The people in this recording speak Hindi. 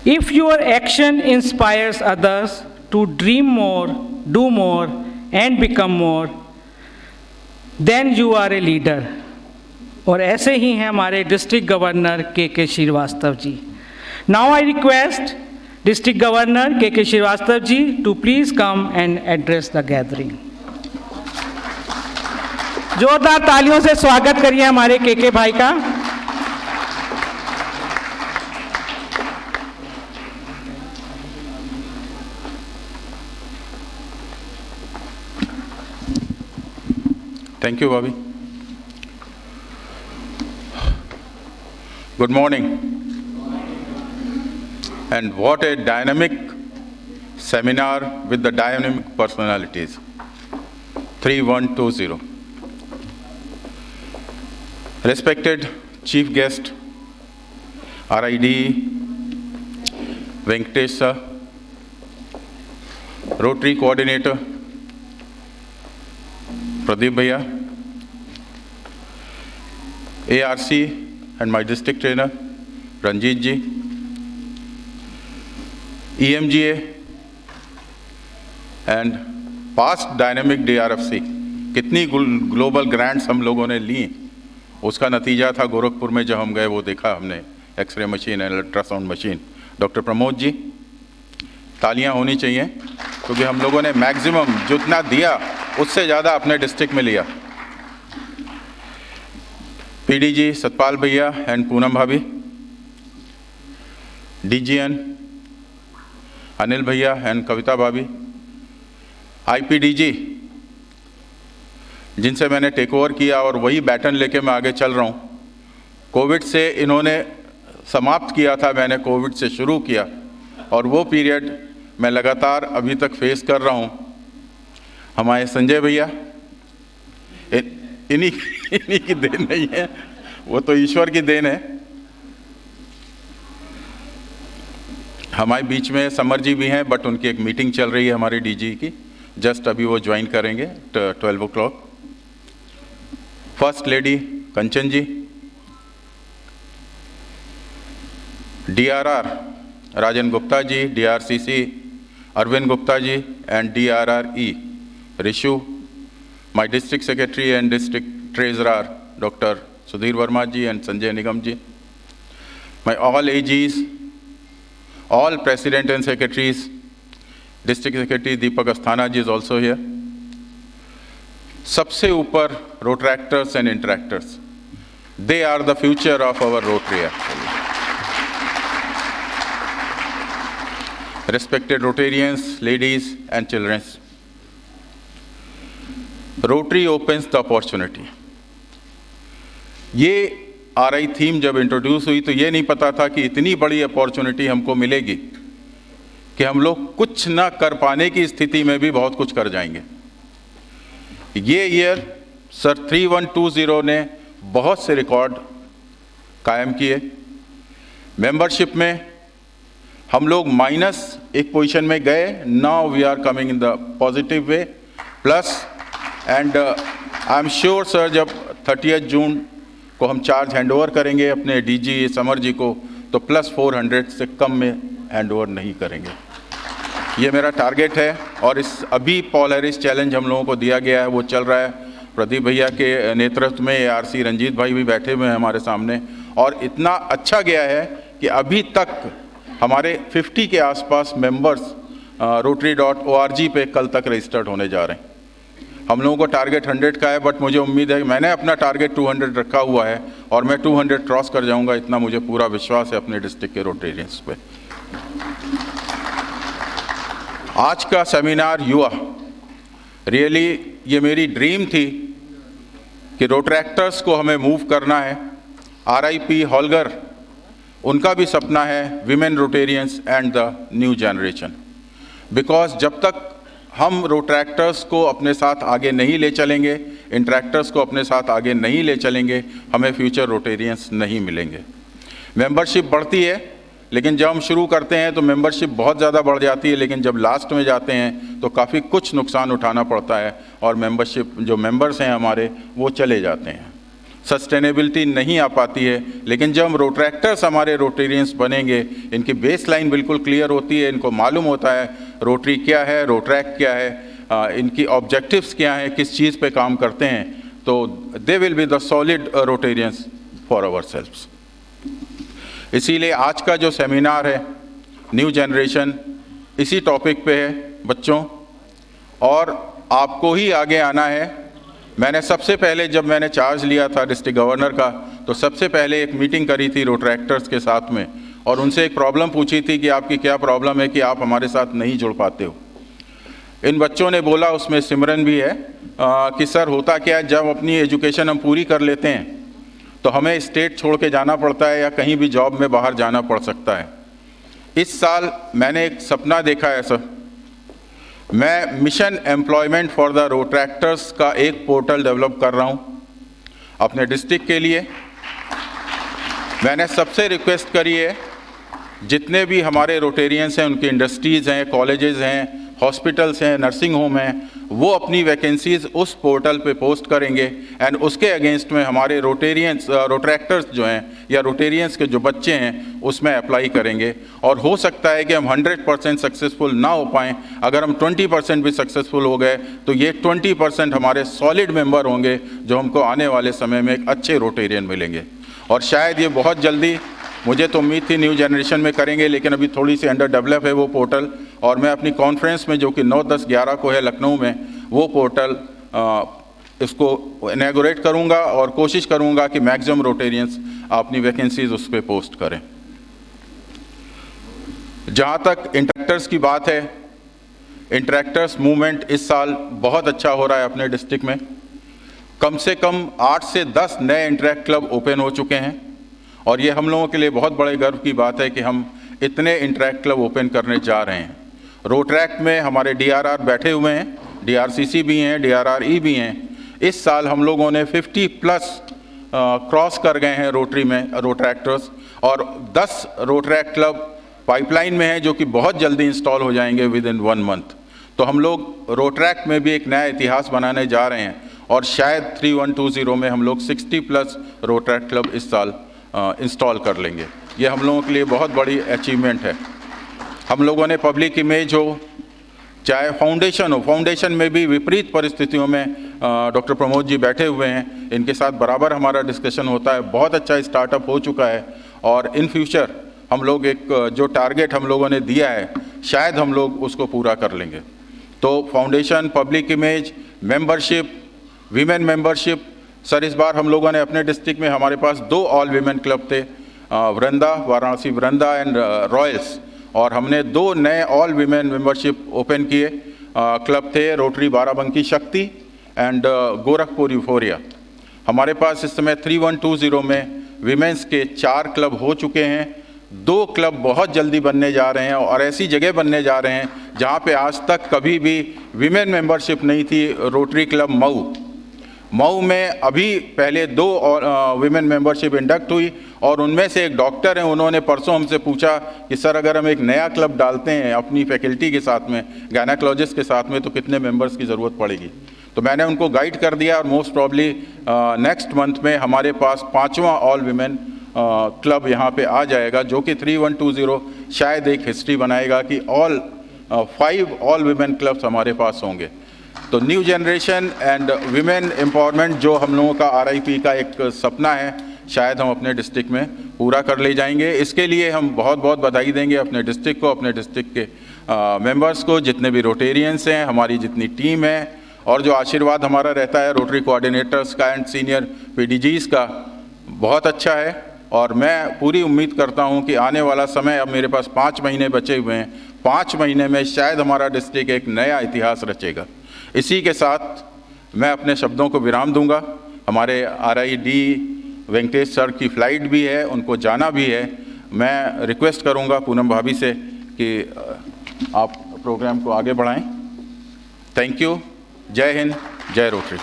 If your action inspires others to dream more, do more, and become more, then you are a leader. और ऐसे ही हैं हमारे डिस्ट्रिक्ट गवर्नर के Srivastava ji. Now I request District Governor K. Srivastava ji to please come and address the gathering. जोरदार तालियों से स्वागत करिए हमारे के भाई का. Thank you, Bobby. Good morning. And what a dynamic seminar with the dynamic personalities. 3120. Respected Chief Guest, RID, Venkatesh sir, Rotary Coordinator, Pradeep Bhaiya, ARC and my district trainer, Ranjit ji, EMGA and past dynamic DRFC. कितनी ग्लोबल ग्रांट्स हम लोगों ने ली, उसका नतीजा था गोरखपुर में जब हम गए, वो देखा हमने x-ray machine and ultrasound machine. Doctor Pramod ji, तालियां होनी चाहिए क्योंकि हम लोगों ने मैक्सिमम जितना दिया उससे ज़्यादा अपने डिस्ट्रिक्ट में लिया. पीडीजी सतपाल भैया एंड पूनम भाभी, डीजीएन अनिल भैया एंड कविता भाभी, आईपीडीजी जिनसे मैंने टेक ओवर किया और वही बैटन लेके मैं आगे चल रहा हूँ. कोविड से इन्होंने समाप्त किया था, मैंने कोविड से शुरू किया और वो पीरियड मैं लगातार अभी तक फेस कर रहा हूँ. हमारे संजय भैया, इन्हीं की देन नहीं है, वो तो ईश्वर की देन है. हमारे बीच में समर जी भी हैं, बट उनकी एक मीटिंग चल रही है हमारे डीजी की, जस्ट अभी वो ज्वाइन करेंगे 12 o'clock. First lady Kanchan ji, DRR Rajan Gupta ji, DRCC Arvind Gupta ji and DRRE Rishu, my district secretary and district treasurer doctor Sudhir Verma ji and Sanjay Nigam ji, my all AGs, all president and secretaries, district secretary Deepak Asthana ji is also here. सबसे ऊपर Rotaractors and Interactors, they are the future of our Rotary actually. Respected Rotarians, ladies and children, Rotary opens the opportunity. ये RI थीम जब इंट्रोड्यूस हुई तो ये नहीं पता था कि इतनी बड़ी अपॉर्चुनिटी हमको मिलेगी कि हम लोग कुछ ना कर पाने की स्थिति में भी बहुत कुछ कर जाएंगे. ये ईयर सर 3120 ने बहुत से रिकॉर्ड कायम किए. मेंबरशिप में हम लोग माइनस एक पोजीशन में गए, now we are coming in the positive way plus. And I am sure sir जब 30 जून को हम चार्ज हैंडओवर करेंगे अपने डीजी समर जी को तो +400 से कम में हैंडओवर नहीं करेंगे. ये मेरा टारगेट है. और इस अभी पॉल हैरिस चैलेंज हम लोगों को दिया गया है, वो चल रहा है. प्रदीप भैया के नेतृत्व में ARC रंजीत भाई भी बैठे हुए हैं हमारे सामने, और इतना अच्छा गया है कि अभी तक हमारे 50 के आसपास मेंबर्स rotary.org पे कल तक रजिस्टर्ड होने जा रहे हैं. हम लोगों को टारगेट 100 का है, बट मुझे उम्मीद है कि मैंने अपना टारगेट 200 रखा हुआ है और मैं 200 क्रॉस कर जाऊंगा, इतना मुझे पूरा विश्वास है अपने डिस्ट्रिक्ट के रोटेरियंस पे. आज का सेमिनार युवा, रियली ये मेरी ड्रीम थी कि रोटरैक्टर्स को हमें मूव करना है. RIP हॉलगर, उनका भी सपना है women Rotarians and the new generation. Because जब तक हम रोटरैक्टर्स को अपने साथ आगे नहीं ले चलेंगे, इंटरैक्टर्स को अपने साथ आगे नहीं ले चलेंगे, हमें फ्यूचर रोटेरियंस नहीं मिलेंगे. मेंबरशिप बढ़ती है, लेकिन जब हम शुरू करते हैं तो मेंबरशिप बहुत ज़्यादा बढ़ जाती है, लेकिन जब लास्ट में जाते हैं तो काफ़ी कुछ नुकसान उठाना पड़ता है और मेंबरशिप जो मेंबर्स हैं हमारे वो चले जाते हैं. सस्टेनेबिलिटी नहीं आ पाती है। लेकिन जब हम रोट्रैक्टर्स हमारे रोटेरियंस बनेंगे, इनकी बेस लाइन बिल्कुल क्लियर होती है, इनको मालूम होता है रोटरी क्या है, रोट्रैक क्या है, इनकी ऑब्जेक्टिव्स क्या हैं, किस चीज़ पे काम करते हैं, तो they will be the solid Rotarians for ourselves. इसीलिए आज का जो सेमिनार है न्यू जनरेशन इसी टॉपिक पे है बच्चों, और आपको ही आगे आना है। मैंने सबसे पहले जब मैंने चार्ज लिया था डिस्ट्रिक्ट गवर्नर का, तो सबसे पहले एक मीटिंग करी थी रोट्रैक्टर्स के साथ में, और उनसे एक प्रॉब्लम पूछी थी कि आपकी क्या प्रॉब्लम है कि आप हमारे साथ नहीं जुड़ पाते हो। इन बच्चों ने बोला, उसमें सिमरन भी है, कि सर होता क्या है, जब अपनी एजुकेशन हम पूरी कर लेते हैं तो हमें स्टेट छोड़ के जाना पड़ता है या कहीं भी जॉब में बाहर जाना पड़ सकता है। इस साल मैंने एक सपना देखा है सर, मैं mission employment for the Rotaractors का एक पोर्टल डेवलप कर रहा हूँ अपने डिस्ट्रिक्ट के लिए। मैंने सबसे रिक्वेस्ट करी है, जितने भी हमारे रोटेरियंस हैं, उनकी इंडस्ट्रीज़ हैं, कॉलेजेस हैं, हॉस्पिटल्स हैं, नर्सिंग होम हैं, वो अपनी वैकेंसीज़ उस पोर्टल पे पोस्ट करेंगे, एंड उसके अगेंस्ट में हमारे रोट्रैक्टर्स जो हैं या रोटेरियंस के जो बच्चे हैं उसमें अप्लाई करेंगे। और हो सकता है कि हम 100% सक्सेसफुल ना हो पाएँ, अगर हम 20% भी सक्सेसफुल हो गए तो ये 20% हमारे सॉलिड मेंबर होंगे जो हमको आने वाले समय में एक अच्छे रोटेरियन मिलेंगे। और शायद ये बहुत जल्दी, मुझे तो उम्मीद थी न्यू जनरेशन में करेंगे, लेकिन अभी थोड़ी सी अंडर डेवलप है वो पोर्टल, और मैं अपनी कॉन्फ्रेंस में जो कि 9, 10, 11 को है लखनऊ में, वो पोर्टल इसको इनैगोरेट करूंगा और कोशिश करूंगा कि मैक्सिमम रोटेरियंस अपनी वैकेंसीज उस पर पोस्ट करें। जहां तक इंटरेक्टर्स की बात है, इंटरेक्टर्स मूवमेंट इस साल बहुत अच्छा हो रहा है अपने डिस्ट्रिक्ट में। कम से कम 8 से 10 नए इंटरेक्ट क्लब ओपन हो चुके हैं, और ये हम लोगों के लिए बहुत बड़े गर्व की बात है कि हम इतने इंटरेक्ट क्लब ओपन करने जा रहे हैं। रोट्रैक में हमारे DRR बैठे हुए हैं, DRCC भी हैं, DRRE भी हैं। इस साल हम लोगों ने 50+ क्रॉस कर गए हैं रोटरी में रोट्रैक्टर्स, और 10 रोट्रैक क्लब पाइपलाइन में हैं जो कि बहुत जल्दी इंस्टॉल हो जाएंगे विदिन 1 मंथ। तो हम लोग रोट्रैक में भी एक नया इतिहास बनाने जा रहे हैं, और शायद 3120 में हम लोग 60+ रोट्रैक क्लब इस साल इंस्टॉल कर लेंगे। ये हम लोगों के लिए बहुत बड़ी अचीवमेंट है। हम लोगों ने पब्लिक इमेज हो, चाहे फाउंडेशन हो, फाउंडेशन में भी विपरीत परिस्थितियों में डॉक्टर प्रमोद जी बैठे हुए हैं, इनके साथ बराबर हमारा डिस्कशन होता है। बहुत अच्छा स्टार्टअप हो चुका है, और इन फ्यूचर हम लोग एक जो टारगेट हम लोगों ने दिया है, शायद हम लोग उसको पूरा कर लेंगे। तो foundation, public image, membership, women membership, sir इस बार हम लोगों ने अपने डिस्ट्रिक्ट में, हमारे पास 2 ऑल वीमेन क्लब थे, वृंदा, वाराणसी वृंदा एंड रॉयल्स, और हमने 2 नए ऑल वीमेन मेंबरशिप ओपन किए क्लब थे, रोटरी बाराबंकी शक्ति एंड गोरखपुर यूफोरिया। हमारे पास इस समय 3120 में वीमेंस के 4 क्लब हो चुके हैं। 2 क्लब बहुत जल्दी बनने जा रहे हैं, और ऐसी जगह बनने जा रहे हैं जहाँ पे आज तक कभी भी वीमेन मेंबरशिप नहीं थी। रोटरी क्लब मऊ में अभी पहले 2 वीमेन मेंबरशिप इंडक्ट हुई, और उनमें से एक डॉक्टर हैं, उन्होंने परसों हमसे पूछा कि सर अगर हम एक नया क्लब डालते हैं अपनी फैकल्टी के साथ में, गायनेकोलॉजिस्ट के साथ में, तो कितने मेंबर्स की ज़रूरत पड़ेगी। तो मैंने उनको गाइड कर दिया, और मोस्ट प्रॉब्ली नेक्स्ट मंथ में हमारे पास 5वां ऑल वीमेन क्लब यहाँ पे आ जाएगा, जो कि 3120 शायद एक हिस्ट्री बनाएगा कि 5 ऑल वीमेन क्लब्स हमारे पास होंगे। तो new generation and women empowerment जो हम लोगों का RIP का एक सपना है, शायद हम अपने डिस्ट्रिक्ट में पूरा कर ले जाएंगे। इसके लिए हम बहुत बहुत बधाई देंगे अपने डिस्ट्रिक्ट को, अपने डिस्ट्रिक्ट के मेंबर्स को, जितने भी रोटेरियंस हैं, हमारी जितनी टीम है, और जो आशीर्वाद हमारा रहता है रोटरी कोऑर्डिनेटर्स का एंड सीनियर PDGs का, बहुत अच्छा है। और मैं पूरी उम्मीद करता हूं कि आने वाला समय, अब मेरे पास 5 महीने बचे हुए हैं, 5 महीने में शायद हमारा डिस्ट्रिक्ट एक नया इतिहास रचेगा। इसी के साथ मैं अपने शब्दों को विराम दूंगा। हमारे RID वेंकटेश सर की फ़्लाइट भी है, उनको जाना भी है। मैं रिक्वेस्ट करूंगा पूनम भाभी से कि आप प्रोग्राम को आगे बढ़ाएं। Thank you. जय हिंद, जय रोटरी।